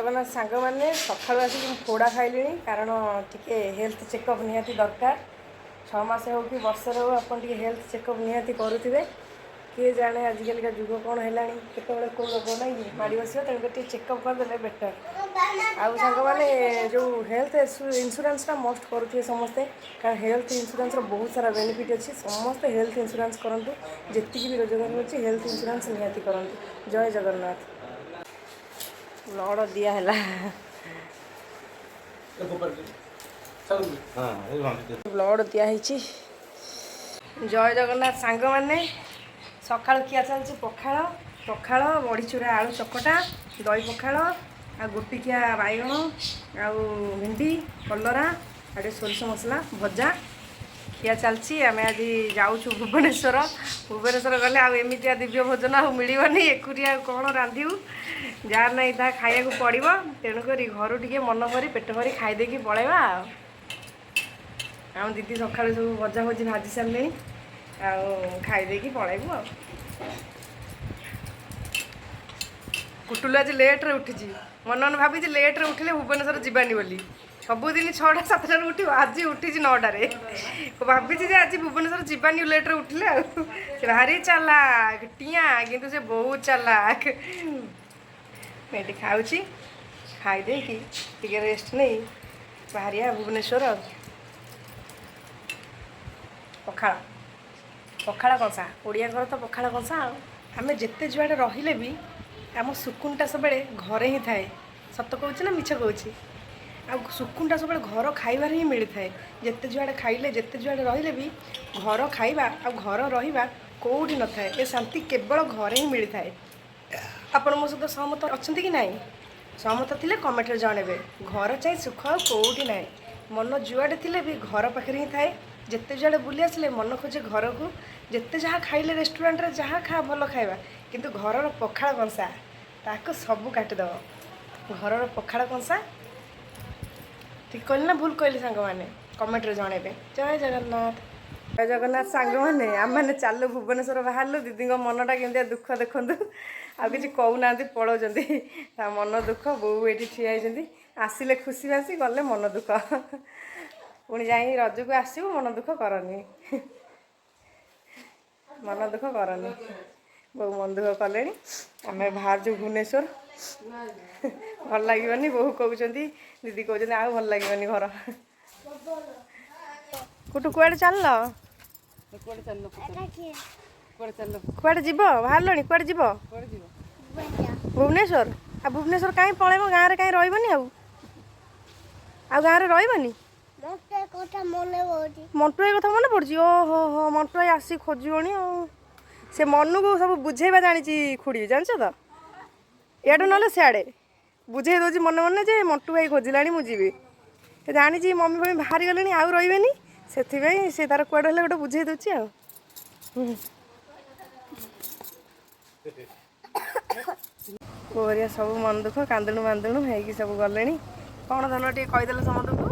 जगन्नाथ सांग मैंने सकालू आसिक पोड़ा खाइली कारण टी हेल्थ चेकअप निहाती दरकार 6 मास हो कि वर्ष हो आप हेल्थ चेकअप निहाती करुवे किए जाने आजिकल का जुग कौन है केतवे कौ रोग ना माड़ बस तेणुक चेकअप करदे बेटर आउ सांग मैंने जो हेल्थ इंश्योरेंसटा मस्ट करुवे समस्ते कारण हेल्थ इंश्योरेंस बहुत सारा बेनिफिट अच्छी समस्ते हेल्थ इंश्योरेंस करूँ जी भी रोजगार अच्छी हेल्थ इंश्योरेंस निहाती करूँ। जय जगन्नाथ। ब्लड दिहला ब्लड दिखाई। जय जगन्नाथ सांग मैंने सका किया चलती पखाड़ पखाड़ बड़ीचूरा आलू चकटा दही पखाड़ आ गोटिकिया बैगण आ भिंडी कलरा आ सोरिष मसला भजा खिया चलती। आम आज जाऊँ भुवनेश्वर भुवनेश्वर गले आमतिया दिव्य भोजन आ मिलनी एकुटिया कौन रांधु जार ना ता खाया पड़ो तेणुक घर टे मन भरी पेट भरी खाईदे पलैबा। आम दीदी सका सब भजा भजी भाजी सारे खाईदे पलैबू आ। कुटुलु आज लेट्रे उठी मन मन भाभी लेट्रे उठिले भुवनेश्वर जीवानी बोली सबुदिन 6टा 7टार उठ आज उठी 9टारे भाभी आज भुवनेश्वर जीवानी लेट्रे उठिले भारी चालाक टिया किंतु से बहुत चालाक मैं खाऊँ खाईदे कि रेस्ट नहीं बाहरिया भुवनेश्वर पखाड़ पखाड़ कंसा ओडिया घर तो पखाड़ कंसा आम जिते जुआड़े रहिले भी आम सुकुनटा सब घरे ही थाए सत कहूँ ना मिछ कहूँ आ सुकुनटा सब घर खाइबार ही मिलता है जिते जुआड़े खाइले जिते जुआड़े रहिले भी घर खाइबा आ घर रहिबा कोउठी न थाए ए शांति केवल घरे ही मिलता है। आपण मो सहित सहमत अच्छा कि ना सहमत थिले कमेंट जणेबे घर चाहे सुख कौटी ना मन जुआड़े थिले भी घर पाखे ही थाए जिते जुआड़े बुली आसिले मन खोजे घर को जिते जहाँ खाइले रेस्टोरेंट रे जहाँ खा भल खाइबा किंतु घर पखाड़ कंसा ताको सब काटिदेव घर पखाड़ कंसा ठीक कहली ना भूल कहली सांग मैंने कमेंट रे जणेबे। जय जगन्नाथ। जय जगन्नाथ सांग मैंने आम मैंने चलु भुवनेश्वर बाहर दीदी मनटा केमती दुख देखु आ कि कहूना पलाउं मन दुख बो ये ठिया आसिले खुशी बासी गले मन दुख पुणी जा रज को आसबू मन दुख करनी मन दुख करनी बो मन दुख कले आम बाहर जो भुवनेश्वर भल लगे बो कहते दीदी कहते आ भल लगे घर कुटु कुआड़े चल कुआड़े जीव बाहर कुआड़े जीव भुवनेश्वर आ भुवनेश्वर कहीं पलैब गाँव में कहीं रही आ गाँव में रही मंटू कथा मन पड़ी ओहो हो मंटू आसी खोजनी से मन को सब बुझेवा जानी खुड़ी जान तो इडू ना सियाड़े बुझे दूसरी मन मन जे मंटू भाई खोजिला मुझे जानी मम्मी फमी बाहरी गले आउ रही से तार कुआड़े हेल्ले गोटे बुझे दूची आ सब मन दुख कांदणु मांदणु है सब गले कौन धन टे कहीदे समस्त को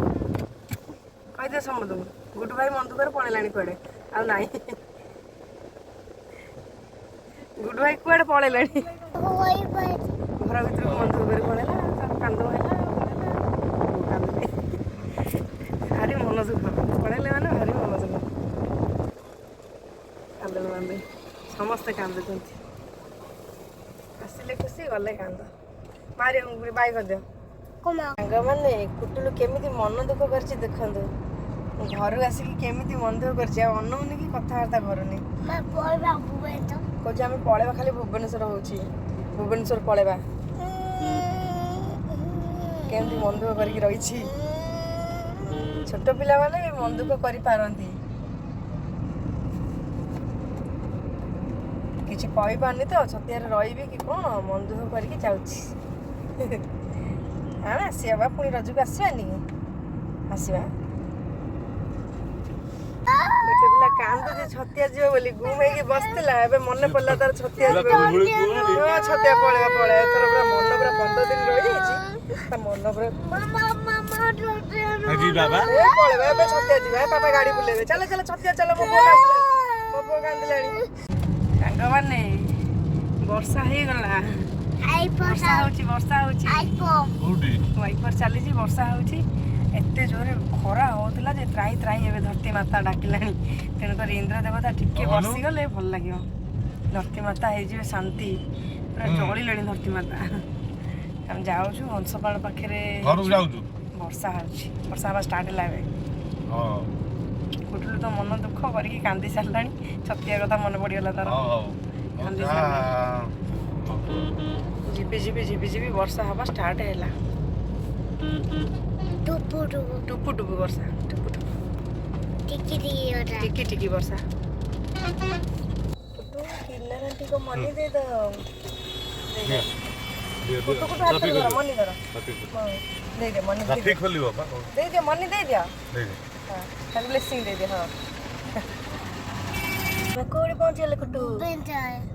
कहीदे समस्त को गुड्डू भाई मन दुख पलैला कुआड़े आ ना गुड्डू भाई कुआड़े पलैला घर भर मन दुख पलैला कांद भारी मन दुख पलैले मैंने भारी मन दुख कांदणु मांदे समस्ते कांदुंट आसिले खुशी गले कांद मारी बाई कर सांग मैंने कुटुलु केमी मन दुख कर देखु घर आसिक केमी मन दुख कर अनौनी कि कथबार्ता करूनी कह पलैबा खाली भुवनेश्वर हो भुवनेश्वर पलैबा केमती मन दुख कर रही छोट पिला माने मन दुख कर पारती किसी कही पारनी तो छतियार रही कि कौन मन दुख करके जाऊँगी हाँ आसवा पुणी रज को आसवानी आसवा गोटे पिला कांदुचे छतिया जीव बोली गुम हो बसला मन पड़ा तार छतिया छतिया पलैया पलैया एथर पूरा मन पूरा 15 दिन रही मन पूरा छतिया जीवा पापा गाड़ी बुलेबे चलो चलो छतिया चलो मो पुओ कांदिलानी सांग मैंने वर्षा हो गला ବର୍ଷା ହେଉଛି ୱାଇପର ଚାଲିଛି ବର୍ଷା ହେଉଛି ଏତେ ଜୋରେ ଖରା ହେଉଥିଲା ଯେ ତ୍ରାହି ତ୍ରାହି ଏବେ ଧରତୀ ମାତା ଡାକିଲାଣି ତେଣୁକରି ଇନ୍ଦ୍ର ଦେବତା ଟିକେ ବସିଗଲେ ଭଲ ଲାଗିବ ଧରତୀ ମାତା ହେଇଯିବେ ଶାନ୍ତି ପୁରା ଜଳିଲେଣି ଧରତୀ ମାତା ଆମେ ଯାଉଛୁ ହଂସପାଳ ପାଖରେ ବର୍ଷା ହେଉଛି ବର୍ଷା ହେବା ଷ୍ଟାର୍ଟ ହେଲା ଏବେ କୁଟୁଲୁ ତ ମନ ଦୁଃଖ କରିକି କାନ୍ଦି ସାରିଲାଣି ଛତିଆ କଥା ମନେ ପଡ଼ିଗଲା ତାର କାନ୍ଦି ସାରିଲାଣି ଝିପି ଝିପି ଝିପି ଝିପି ବର୍ଷା ହେବା ଷ୍ଟାର୍ଟ ହେଲା ଟୁପୁ ଟୁପୁ ବର୍ଷା ଟୁପୁ ଟୁପୁ ଟିକି ଟିକି ବର୍ଷା କିନାରାଣ୍ଟିକୁ ମନି ଦେଇଦ ମନି ଧର ଦେଇଦିଅ ମନି ଦେଇଦିଅ ମନି ଦେଇଦିଅ ଖାଲି ବ୍ଲେସିଂ ଦେଇଦିଅ ହଁ मैं कोड़ी पहुंच गए कुट्टू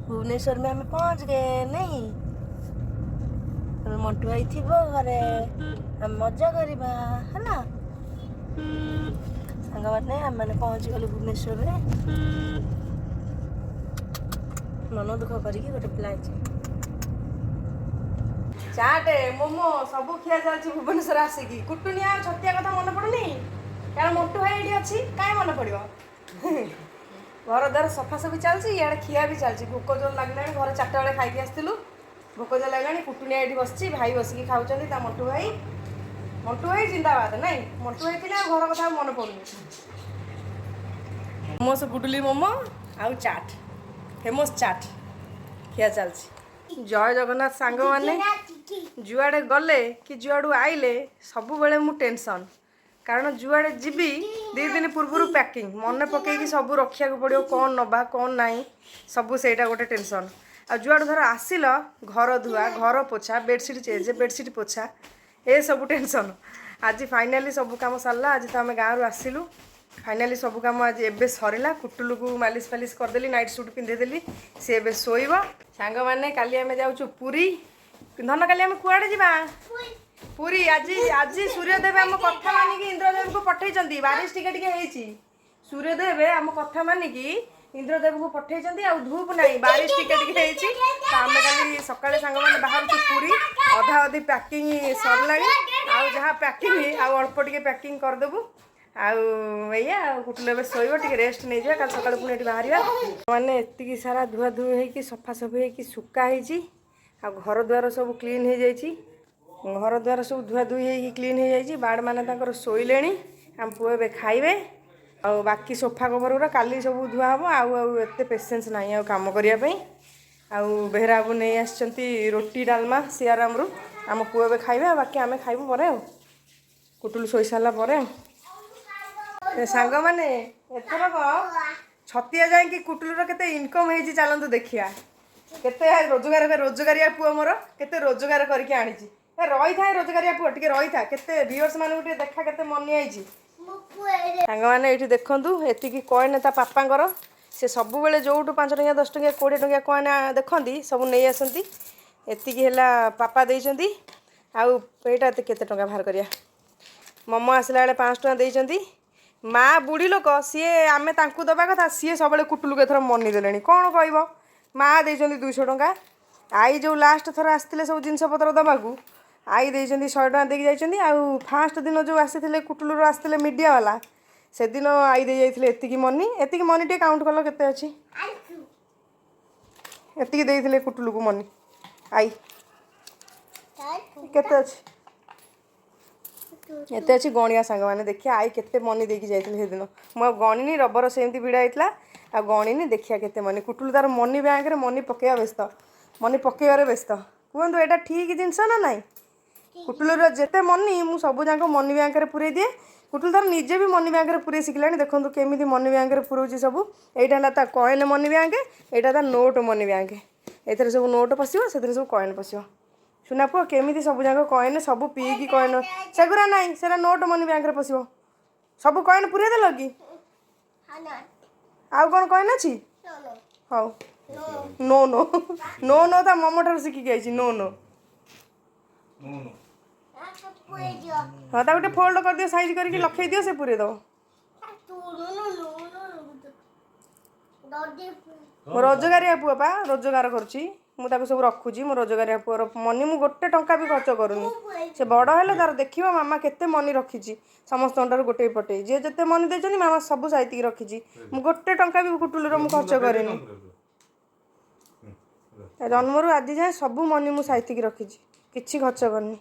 भुवनेश्वर में हमें पहुंच गए नहीं मंटू आई थी घरे हम मजा करवा है ना सांग मैंने आम मैंने पहुंच गलु भुवनेश्वर में मन दुख करके गोटे पिला चाट मोमो सब खिया चलती भुवनेश्वर आसिकी कुटुनी आ छतिया कथा मन पड़ुनी कारण मंटू भाई ये अच्छी कहीं मन पड़ो घर द्वार सफासफी चलती इे खिया भी चलती भोक जोर लगला घर 4टा बेले खाई आसलु भोक जोर लगला कुटुनिया ये बस भाई बसिकी खाऊँ मंटू भाई जिंदाबाद नाई मंटू भाई थे घर कथा मन पड़ुनि मोमोस गुडुली मोमो आउ चाट फेमस चाट खिया चलती जय जगन्नाथ सांग मैंने जुआड़े गले कि जुआड़ू आइले सब बेले मु टेंशन कारण जुआड़े जीवी 2 दिन पूर्व पैकिंग मन पकईकि सब रखा पड़ो कौन नवा कौन नाई सब सेटा गोटे टेंशन आ जुआड़ू धर आसिल घर धुआ घर पोछा बेडसीट चेंज बेडसीट पोछा ए सब टेंशन आज फाइनाली सब काम सरला आज तो आम गाँव आसिलु फाइनाली सब काम आज एबे सरला कुटुलू को मालिश फालिश करदेली नाइट सूट पिंधेदेली सी एबे शोइब सांग मैंने काली आम जाऊँ पुरी धन काली आम कुआड़े जा पुरी आज आज सूर्यदेव आम कथा मानिकी इंद्रदेव को पठे बारिश टिके सूर्यदेव आम कथा मानिकी इंद्रदेव को पठे धूप ना बारिश टिके आम कल सका सांग मैंने बाहर पुरी अधा अधी पैकिंग सरला जहाँ पैकिंग अल्प टे पैकिंग करदेबू आया कुटुल ए शोब टे रेस्ट नहीं जाए कल सका पुणी बाहर मैंने एति सारा धुआ धुई हो सफासफी हो सुखाही घर द्वार सब क्लीन हो जाए घर द्वार सब धुआ धुई हो क्लीन हो जाए बाड़ मैंने शोले आम पुओ ए खाइबे आ बाकी सोफा कवर गुरा काली सब धुआ हम आते पेसेंस ना कम करने बेहरा बाबू नहीं आसती रोटी डालमा सियाराम आम पुओ ए खाइबे बाकी आम खाइबू पर कुटुल शोई सारा सांग मैंने एथरक छतिया जाए कुटुलर केते इनकम हो चलतु देखिया केते रोजगारिया पुओ मोर केते रोजगार करके आनी रही था रोजगारिया पुओ टे रही था केते व्यूअर्स मान देखा केते मनी आई सांग मैंने ये देखूँ एति कॉइन ता पापांकर से सब बेले जो 5 टंकिया 10 टंकिया 20 टंकिया कॉइन देखती सब नहीं आसती एति पापा देइचंती आउ एटा केते टंका बाहर करिया मम आसला बेले 5 टंका देइचंती माँ बुढ़ी लोक सी आम दबा कथा सी सब कुटुलू एथर मनी देले कौन कह माँ देइचंती 200 टंका आई जो लास्ट थर आसते सब जिनपतर दबाकू आई देइचंती 100 टंका देकी जाइचंती आउ फास्ट दिन जो आसी कुटुलू आसते मीडिया वाला से दिन आई दे जाइए एतिकी मनी टे काउंट कल केते अछि एतिकी देइथिले कुटुलू को मनी आई केते अछि एते अच्छी गणिया सांग मैंने देखिए आई केते मनी देकी जाइथिले से दिन मु गणिनी रबर सेमती भिड़ा होता आ गणिनी देखिया केते मनी कुटुलू तार मनी बैंक रे मनी पकेया व्यस्त मनी पकेबार व्यस्त कहतु एटा ठीक जिनस ना नाई कुटुलूर जेते मनी मु सब जाक मनी बैंक रे पुरे दिए कुटुलू तार निजे भी मनी बैंक रे पुरे शिखला देखो केमी मनी बैंक रे पुरोची सब यहाँ ता कॉइन मनी बैंक यहाँ ता नोट मनी बैंक एथरे सब नोट पशिव से सब कॉइन पशिव सुना पुआ केमी सब जाक कॉइन सब पीकी कॉइन सेगुरा नाई से नोट मनी बैंक रे पशिव सब कॉइन पुरे देल कि आउ कौन कॉइन अच्छी हाँ नो नो नो नो ता मम ठार शिखिक आई नो नो हाँ ता गोटे फोल्ड कर दियो साइज करके लखई दियो से पूरे दो रोजगारिया पुआ पा रोजगार करुची ମୁଁ ତାକୁ ସବୁ ରଖୁଛି ମୋ ରୋଜଗାରିଆ ପୁଅର ମନି ମୁଁ ଗୋଟେ ଟଙ୍କା ବି ଖର୍ଚ୍ଚ କରୁନି ସେ ବଡ଼ ହେଲେ ତାର ଦେଖିବ ମାମା କେତେ ମନି ରଖିଛି ସମସ୍ତଙ୍କଠାରୁ ଗୋଟେଇ ପଟେଇ ଯିଏ ଯେତେ ମନି ଦେଇଛନ୍ତି ମାମା ସବୁ ସାଇତିକି ରଖିଛି ମୁଁ ଗୋଟେ ଟଙ୍କା ବି କୁଟୁଲୁର ମୁଁ ଖର୍ଚ୍ଚ କରିନି ଜନ୍ମରୁ ଆଜି ଯାଏଁ ସବୁ ମନି ମୁଁ ସାଇତିକି ରଖିଛି କିଛି ଖର୍ଚ୍ଚ କରିନି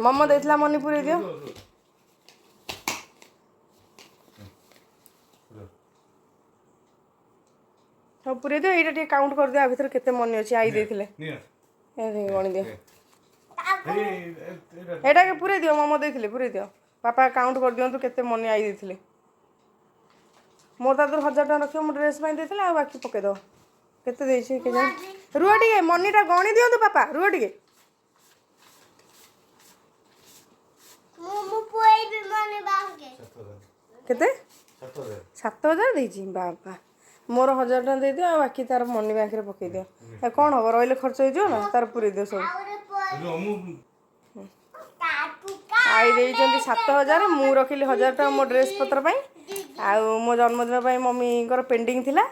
ମମ ଦେଇଥିଲା ମନି ପୁରେଇ ଦିଅ ସବୁ ପୁରେଇ ଦିଅ ଏଇଟା ଟିକେ କାଉଣ୍ଟ କରିଦିଅ ଆ ଭିତରେ କେତେ ମନି ଅଛି ଆଇ ଦେଇଥିଲେ ଗଣି ଦିଅ ଏଇଟା ପୁରେଇ ଦିଅ ମମ ଦେଇଥିଲେ ପୁରେଇ ଦିଅ ବାପା କାଉଣ୍ଟ କରିଦିଅନ୍ତୁ କେତେ ମନି ଆଇ ଦେଇଥିଲେ ମୋର ତା ଦେହରୁ 1000 ଟଙ୍କା ରଖିବ ମୁଁ ଡ୍ରେସ୍ ପାଇଁ ଦେଇଥିଲି ଆଉ ବାକି ପକେଇଦେବ କେତେ ଦେଇଛି କେଜାଣି ରୁହ ଟିକେ ମନିଟା ଗଣି ଦିଅନ୍ତୁ ବାପା ରୁହ ଟିକେ କେତେ 7000 ଦେଇଛି ବାବା ମୋର 1000 ଟଙ୍କା ଦେଇଦିଅ ଆଉ ବାକି ତାର ମନି ବ୍ୟାଙ୍କରେ ପକେଇ ଦିଅ କ'ଣ ହବ ରହିଲେ ଖର୍ଚ୍ଚ ହେଇଯିବ ନା ତାର ପୁରେଇ ଦିଅ ସବୁ ଆଇ ଦେଇଛନ୍ତି 7000 ମୁଁ ରଖିଲି 1000 ଟଙ୍କା ମୋ ଡ୍ରେସ୍ ପତ୍ର ପାଇଁ ଆଉ ମୋ ଜନ୍ମଦିନ ପାଇଁ ମମିଙ୍କର ପେଣ୍ଡିଂ ଥିଲା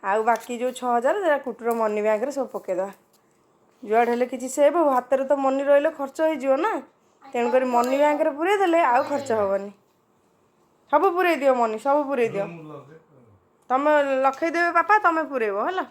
ଆଉ ବାକି ଯେଉଁ 6000 ସେଟା କୁଟୁର ମନି ବ୍ୟାଙ୍କରେ ସବୁ ପକେଇଦେବା ଯୁଆଡ଼େ ହେଲେ କିଛି ସେଭ୍ ହବ ହାତରେ ତ ମନି ରହିଲେ ଖର୍ଚ୍ଚ ହେଇଯିବ ନା ତେଣୁକରି ମନି ବ୍ୟାଙ୍କରେ ପୁରେଇ ଦେଲେ ଆଉ ଖର୍ଚ୍ଚ ହେବନି ସବୁ ପୁରେଇ ଦିଅ ମନି ସବୁ ପୁରେଇ ଦିଅ ତମେ ଲଖେଇ ଦେବେ ବାପା ତମେ ପୁରେଇବ ହେଲା